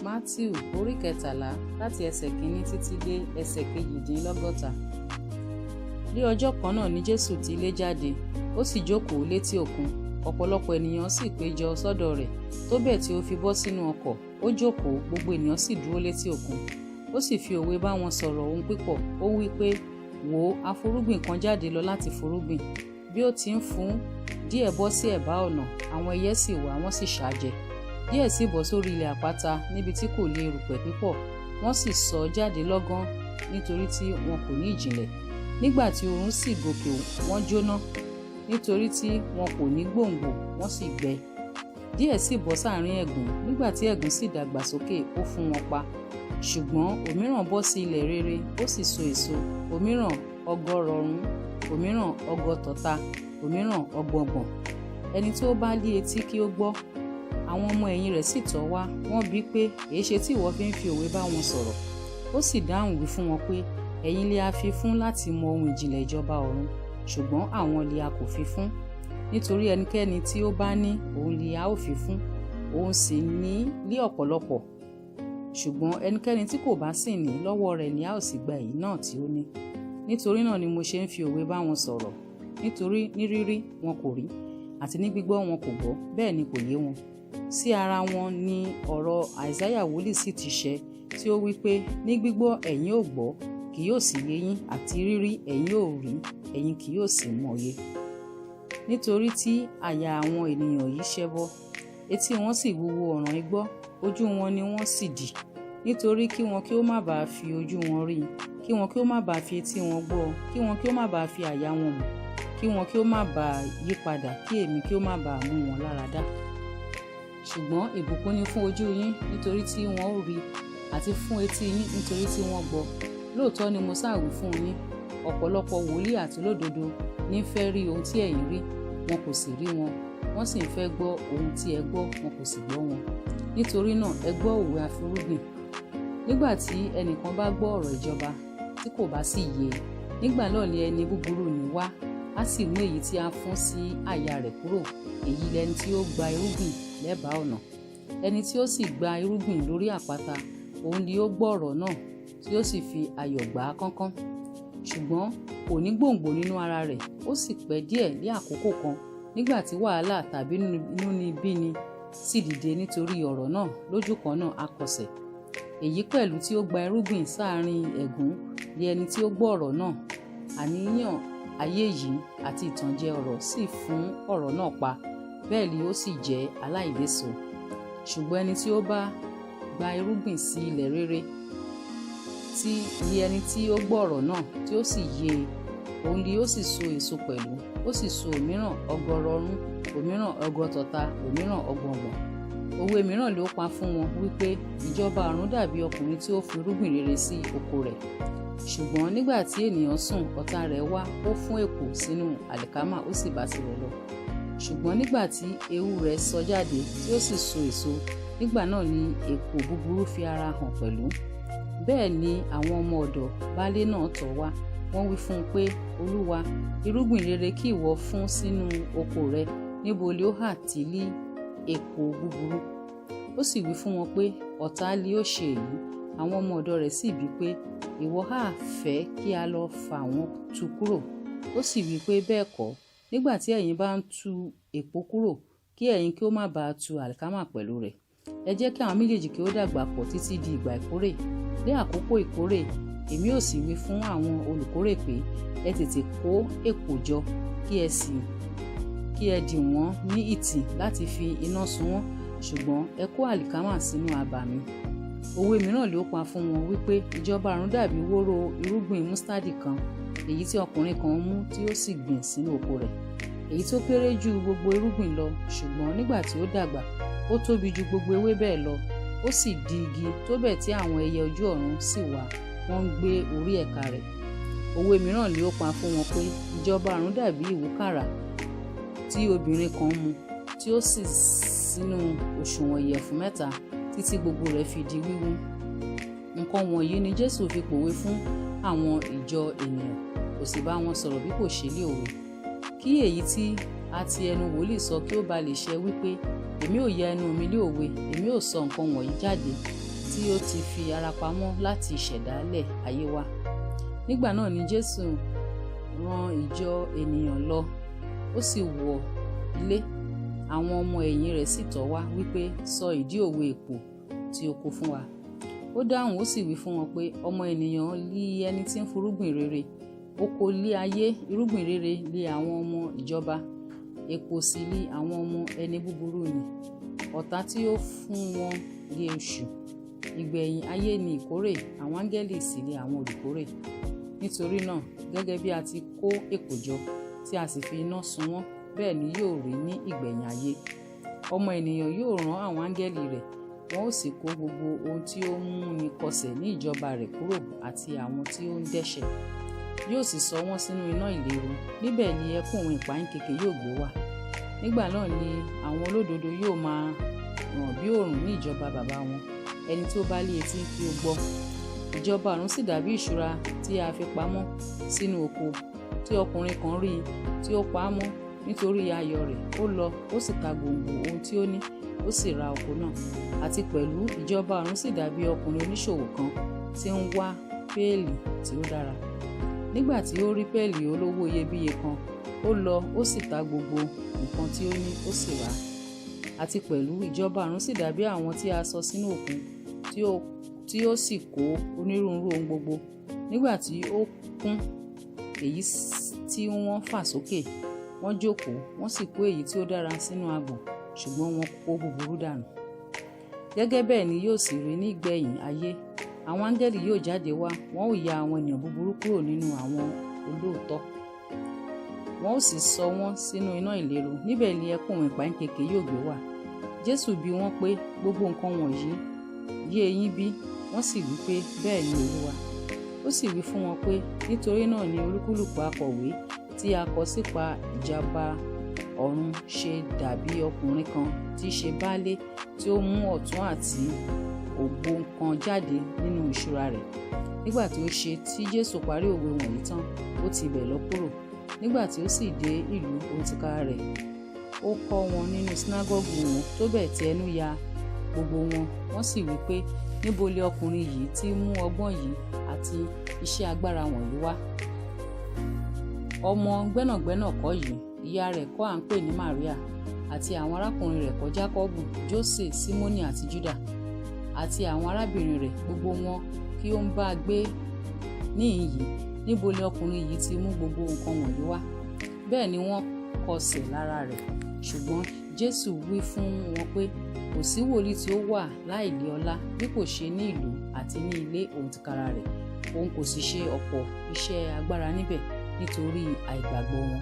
Mátíù orí 13 láti ẹsẹ̀ 1 títí dé ẹsẹ̀ 62. Ní ọjọ́ kan náà ni Jésù ti ilé jáde, ó sì jókòó létí òkun. Ọ̀pọ̀lọpọ̀ ènìyàn sì péjọ sọ́dọ̀ rẹ̀, tó bẹ́ẹ̀ tí ó fi bọ́ sínú ọkọ̀. Ó jókòó, gbogbo ènìyàn sì dúró létí òkun. Ó sì fi òwe bá wọn sọ̀rọ̀ ohun pípọ̀. Ó wí pé, wò ó, afúrúgbìn kan jáde lọ láti fúrúgbìn. Bí ó ti ń fún, díẹ̀ bọ́ sí ẹ̀bá ọ̀nà, àwọn ẹyẹ sì wá, wọ́n sì ṣà jẹ. Díẹ̀ sì bọ́ sórí ilẹ̀ àpáta, níbi tí kò lè erùpẹ̀ púpọ̀, wọ́n sì sọ jáde lọ́gán, nítorí tí wọn kò ní ìjìnlẹ̀. Nígbà tí oòrùn sì gòkè, wọ́n jóná, nítorí tí wọn kò ní gbòǹgbò, wọ́n sì gbẹ. Díẹ̀ sì bọ́ sáàrin ẹ̀gún, nígbà tí ẹ̀gún sì dàgbà sókè, ó fún wọn pa. Ṣùgbọ́n òmíràn bọ́ sí ilẹ̀ rere, ó sì so èso, òmíràn 100, òmíràn 130, òmíràn 60. Ẹni tí ó bá ní etí kí ó gbọ́. Àwọn ọmọ ẹ̀yìn rẹ̀ sì tọ̀ wá, wọ́n bi pé, èéṣe tí ìwọ fi ń fi òwe bá wọn sọ̀rọ̀? Ó sì dáhùn wí fún wọn pé, ẹ̀yin lé a fi fún láti mọ ohun ìjìnlẹ̀ ìjọba ọ̀run, ṣùgbọ́n àwọn lé a kò fi fún. Nítorí ẹnikẹ́ni tí ó bá ní, òun lé a ó fi fún, òun sì ní ọ̀pọ̀lọpọ̀. Ṣùgbọ́n ẹnikẹ́ni tí kò bá sì ní, lọ́wọ́ rẹ̀ ni a ó sì gba èyí náà tí ó ní. Nítorí náà ni mo ṣe ń fi òwe bá wọn sọ̀rọ̀. Nítorí ní rírí wọn kò rí, àti ní gbígbọ́ wọn kò gbọ́, bẹ́ẹ̀ ni kò yé wọn. Sí ara wọn ni ọ̀rọ̀ Àìsáyà wòlíì sì ti ṣẹ, tí ó wí pé, ní gbígbọ́ ẹ̀yin ò gbọ́, kì yóò sì yé yín, àti rírí ẹ̀yin ò rí, ẹ̀yin kì yóò sì mòye. Nítorí tí àyà àwọn ènìyàn yìí ṣẹ́bọ, etí wọn sì wúwo ọ̀ràn igbọ́, ojú wọn ni wọ́n sì dì. Nítorí kí wọn kí ó má bàa fi ojú wọn rí, kí wọn kí ó má bàa fi etí wọn gbọ́, kí wọn kí ó má bàa fi àyà wọn mọ̀, kí wọn kí ó má bàa yí padà, kí èmi kí ó má bàa mú wọn lára dá. Ṣùgbọ́n ìbùkún ni fún ojú yín, nítorí tí wọn ó rí, àti fún etí yín, nítorí tí wọ́n gbọ́. Lóòótọ́ ni mo sáà wí fún yín, ọ̀pọ̀lọpọ̀ wòlíì àti olódodo ní fẹ́ rí ohun tí ẹ̀yin rí, wọn kò sì rí wọn, wọ́n sì ń fẹ́ gbọ́ ohun tí ẹ gbọ́, wọn kò sì gbọ́ wọn. Nítorí náà ẹ gbọ́ òwe afúrúgbìn. Nígbà tí ẹnìkan bá gbọ́ ọ̀rọ̀ ìjọba, tí kò bá sì yé, nígbà náà ni ẹni búburú ní wá, á sì mú èyí tí a fún sí àyà rẹ̀ kúrò. Èyí lẹni tí ó gba irúgbìn lẹ́bàá ọ̀nà. Ẹni tí ó sì gba irúgbìn lórí àpáta, òun ni ó gbọ́ ọ̀rọ̀ náà, tí ó sì fi ayọ̀ gbà á kánkán. Ṣùgbọ́n kò ní gbòǹgbò nínú ara rẹ̀, ó sì pẹ́ díẹ̀ ní àkókò kan. Nígbà tí wàhálà tàbí inúnibíni sì dìde nítorí ọ̀rọ̀ náà, lójú kan náà á kọsẹ̀. Èyí pẹ̀lú tí ó gba irúgbìn sáàrin ẹ̀gún ni ẹni tí ó gbọ́ ọ̀rọ̀ náà. Àníyàn ayé yìí àti ìtànjẹ ọ̀rọ̀ sì fún ọ̀rọ̀ náà pa, bẹ́ẹ̀ ni ó sì jẹ́ aláìléso. Ṣùgbọ́n ẹni tí ó bá gba irúgbìn sí ilẹ̀ rere, tí ni ẹni tí ó gbọ́ ọ̀rọ̀ náà, tí ó sì yé e, òun ni ó sì so èso pẹ̀lú. Ó sì so òmíràn 100, òmíràn 130, òmíràn 60. Òwe mìíràn ló pa fún wọn wípé, ìjọba ọ̀run dàbí ọkùnrin tí ó fi irúgbìn rere sí oko rẹ̀. Ṣùgbọ́n nígbà tí ènìyàn sùn, ọ̀tá rẹ̀ wá, ó fún èpò sínú àlìkámà, ó sì bá tirẹ̀ lọ. Ṣùgbọ́n nígbà tí ewu rẹ̀ sọ jáde, tí ó sì so èso, nígbà náà ni èpò búburú fi ara hàn pẹ̀lú. Bẹ́ẹ̀ ni àwọn ọmọ ọ̀dọ̀ baálé náà tọ̀ wá, wọ́n wí fún un pé, Olúwa, irúgbìn rere kí ìwọ fún sínú oko rẹ, níbo lé ó hà tí lí èpò búburú? Ó sì wí fún wọn pé, ọ̀tá lé ó ṣe èyí. Àwọn ọmọ ọ̀dọ̀ rẹ̀ sì bi pé, ìwọ hà fẹ́ kí a lọ fà wọ́n tú kúrò? Ó sì wí pé, bẹ́ẹ̀ kọ́, nígbà tí ẹ̀yin bá ń tú èpò kúrò, kí ẹ̀yin kí ó má bàa tú àlìkámà pẹ̀lú rẹ̀. Ẹ jẹ́ kí àwọn méjèèjì kí ó dàgbà pọ̀ títí di ìgbà ìkórè. Ní àkókò ìkórè, èmi ó sì wí fún àwọn olùkórè pé, ẹ tètè kó èpò jọ, kí ẹ dì wọ́n ní ìtì láti fi iná sun wọ́n, ṣùgbọ́n ẹ kó àlìkámà sínú abà mi. Òwe mìíràn ló pa fún wọn wípé, ìjọba ọ̀run dàbí wóró irúgbìn mustadi kan, èyí tí ọkùnrin kan mú tí ó sì gbìn sínú oko rẹ̀. Èyí tó kéré ju gbogbo irúgbìn lọ, ṣùgbọ́n nígbà tí ó dàgbà, ó tóbi ju gbogbo ewé bẹ́ẹ̀ lọ, ó sì di igi tó bẹ́ẹ̀ tí àwọn ẹyẹ ojú ọ̀run sì wá, wọ́n ń gbé orí ẹ̀ka rẹ̀. Òwe mìíràn ló pa fún wọn pé, ìjọba ọ̀run dàbí ìwúkàrà tí obìnrin kan mu, tí ó sì sínú òṣùwọ̀n ìyẹ̀fun 3 títí gbogbo rẹ̀ fi di wíwú. Nǹkan wọ̀nyí ni Jésù fi pòwe fún àwọn ìjọ ènìyàn, kò sì bá wọn sọ̀rọ̀ bí kò ṣe lé òwe. Kí èyí tí a ti ẹnu wòlíì sọ kí ó ba lè ṣẹ wípé, èmi ò ya ẹnu mi lé òwe, èmi ò sọ nǹkan wọ̀nyí jáde tí ó ti fi ara pamọ́ láti ìṣẹ̀dálẹ̀ ayé wa. Nígbà náà ni Jésù rán ìjọ ènìyàn lọ, ó sì wọ ilé. Àwọn ọmọ ẹ̀yìn rẹ̀ sì tọ̀ wá wípé, sọ ìdí òwe èpò tí o kó fún wa. Ó dáhùn ó sì wí fún wọn pé, ọmọ ènìyàn lí ẹni tí ń furúgbìn rere. Oko lé ayé, irúgbìn rere lé àwọn ọmọ ìjọba, èpò sì lé àwọn ọmọ ẹni búburú ni. Ọ̀tá tí ó fún wọn lé èṣù. Ìgbẹ̀yìn ayé ni ìkórè, àwọn áńgẹ́lì sì lé àwọn olùkórè. Nítorí náà, gẹ́gẹ́ bí a ti kó èpò jọ tí a sì fi iná sun wọ́n, bẹ́ẹ̀ ni yóò rí ní ìgbẹ̀yìn ayé. Ọmọ ènìyàn yóò rán àwọn áńgẹ́lì rẹ̀, wọn ó sì kó gbogbo ohun tí ó ń múni kọsẹ̀ ní ìjọba rẹ̀ kúrò àti àwọn tí ó ń dẹ́ṣẹ̀. Yóò sì sọ wọ́n sínú iná ìléru. Níbẹ̀ ni ẹkún òun ìpayínkeke yóò gbé wà. Nígbà náà ni àwọn olódodo yóò máa ràn bí òòrùn ní ìjọba bàbá wọn. Ẹni tí ó bá lé etí kí ó gbọ́. Ìjọba ọ̀run sì dàbí ìṣúra tí a fi pamọ́ sínú oko, tí ọkùnrin kan rí tí ó pa á mọ́ nítorí ayọ̀ rẹ̀. Ó lọ, ó sì ta gbòǹgbò ohun tí ó ní, ó sì ra oko náà. Àti pẹ̀lú ìjọba ọ̀run sì dàbí ọkùnrin oníṣòwò kan tí ń wá péèlì tí ó dára. Nígbà tí ó rí péèlì olówó iyebíye kan, ó lọ, ó sì ta gbogbo nǹkan tí ó ní, ó sì rà á. Àti pẹ̀lú ìjọba ọ̀run sì dàbí àwọn tí a sọ sínú òkun, tí ó sì kó onírúurú ohun gbogbo. Nígbà tí ó kún èyí tí wọ́n fà sókè, wọ́n jókòó, wọ́n sì kó èyí tí ó dára sínú agbọ̀n, ṣùgbọ́n wọn kó búburú dànù. Gẹ́gẹ́ bẹ́ẹ̀ ni yóò sì rí ní ìgbẹ̀yìn ayé. Àwọn áńgẹ́lì yóò jáde wá, wọn ó ya àwọn ènìyàn búburú kúrò nínú àwọn olóòótọ́, wọn ó sì sọ wọ́n sínú iná ìléru. Níbẹ̀ ni ẹkún òun ìpayínkeke yóò gbé wà. Jésù bi wọ́n pé, gbogbo nǹkan wọ̀nyí yé yín bí? Wọ́n sì wí pé, bẹ́ẹ̀ ni Olúwa. Ó sì wí fún wọn pé, nítorí náà ni olúkúlùkù akọ̀wé tí a kọ sípa ìjọba ọ̀run ṣe dàbí ọkùnrin kan tí í ṣe baálé, tí ó mú ọ̀tún àti ògbó nǹkan jáde nínú ìṣúra rẹ̀. Nígbà tí ó ṣe tí Jésù parí òwe wọ̀nyí tán, ó ti ibẹ̀ lọ kúrò. Nígbà tí ó sì dé ìlú ohun tìkára rẹ̀, ó kọ́ wọn nínú sínágọ́gù wọn, tó bẹ́ẹ̀ tí ẹnu ya gbogbo wọn. Wọ́n sì wí pé, níbo lé ọkùnrin yìí tí mú ọgbọ́n yìí àti iṣẹ́ agbára wọ̀nyí wá? Ọmọ gbẹ́nàgbẹ́nà kọ́ yìí, ìyá rẹ̀ kọ́ à ń pè ní Màríà, àti àwọn arákùnrin rẹ̀ kọ́ Jákọ́bù, Jósè, Símónì àti Júdà, àti àwọn arábìnrin rẹ̀ gbogbo wọn kí ó ń bá a gbé níhìn yìí. Níbo lé ọkùnrin yìí tí mú gbogbo nǹkan wọ̀nyí wá? Bẹ́ẹ̀ ni wọ́n kọsẹ̀ lára rẹ̀. Ṣùgbọ́n Jésù wí fún wọn pé, kò sí wòlíì tí ó wà láìlé ọlá bí kò ṣe ní ìlú àti ní ilé ohun tìkára rẹ̀. Òun kò sì ṣe ọ̀pọ̀ iṣẹ́ agbára níbẹ̀ nítorí àìgbàgbọ́ wọn.